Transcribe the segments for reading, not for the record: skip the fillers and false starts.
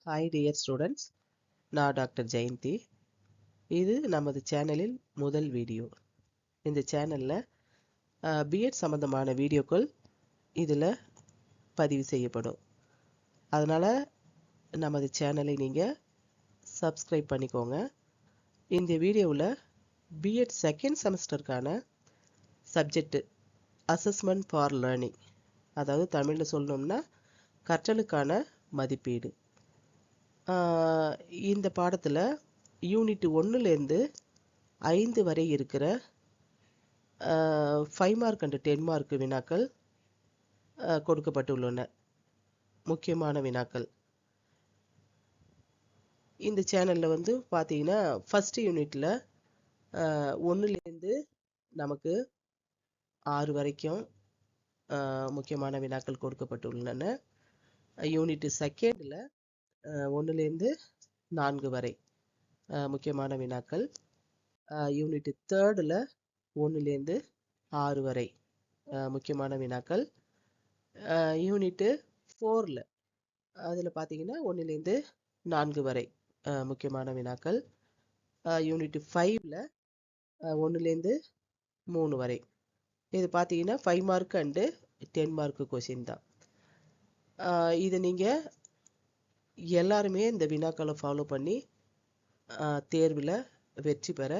Hi dear students, நான் doctor Jayanthi. இது நமது சேனலில் முதல் வீடியோ. இந்த சேனலில் பிஎட் சம்மந்தமான வீடியோக்கள் இதில் பதிவு செய்யப்படும். அதனால் நமது சேனலை நீங்கள் சப்ஸ்கிரைப் பண்ணிக்கோங்க. இந்த வீடியோவில் பிஎட் செகண்ட் செமஸ்டருக்கான சப்ஜெக்ட் அசஸ்மெண்ட் ஃபார் லேர்னிங், அதாவது தமிழில் சொல்லணும்னா கற்றலுக்கான மதிப்பீடு. இந்த பாடத்தில் யூனிட் 1லேருந்து 5 வரை இருக்கிற 5 மார்க் அண்ட் 10 மார்க் வினாக்கள் கொடுக்கப்பட்டுள்ளன. முக்கியமான வினாக்கள். இந்த சேனலில் பார்த்தீங்கன்னா ஃபஸ்ட் யூனிட்டில் 1லேருந்து நமக்கு 6 வரைக்கும் முக்கியமான வினாக்கள் கொடுக்கப்பட்டுள்ளன. யூனிட் செகண்டில் 1லேருந்து 4 வரை முக்கியமான வினாக்கள். யூனிட் தேர்டில் 1லேருந்து 6 வரை முக்கியமான வினாக்கள். யூனிட்டு 4ல் அதில் பார்த்தீங்கன்னா 1லேருந்து 4 வரை முக்கியமான வினாக்கள். யூனிட் 5ல் 1லேருந்து 3 வரை. இது பார்த்தீங்கன்னா 5 மார்க் அண்டு 10 மார்க் கொஷின் தான். இதை நீங்கள் எல்லாருமே இந்த வினாக்களை ஃபாலோ பண்ணி தேர்வில் வெற்றி பெற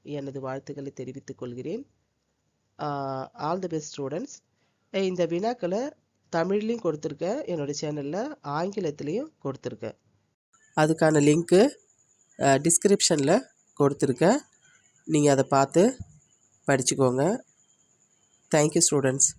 எனது வாழ்த்துக்களை தெரிவித்துக் கொள்கிறேன். All the best students. இந்த வினாக்களை தமிழ்லையும் கொடுத்துருக்கேன், என்னோடய சேனலில் ஆங்கிலத்துலேயும் கொடுத்துருக்கேன். அதுக்கான லிங்க்கு டிஸ்கிரிப்ஷனில் கொடுத்துருக்கேன். நீங்கள் அதை பார்த்து படிச்சுக்கோங்க. Thank you students.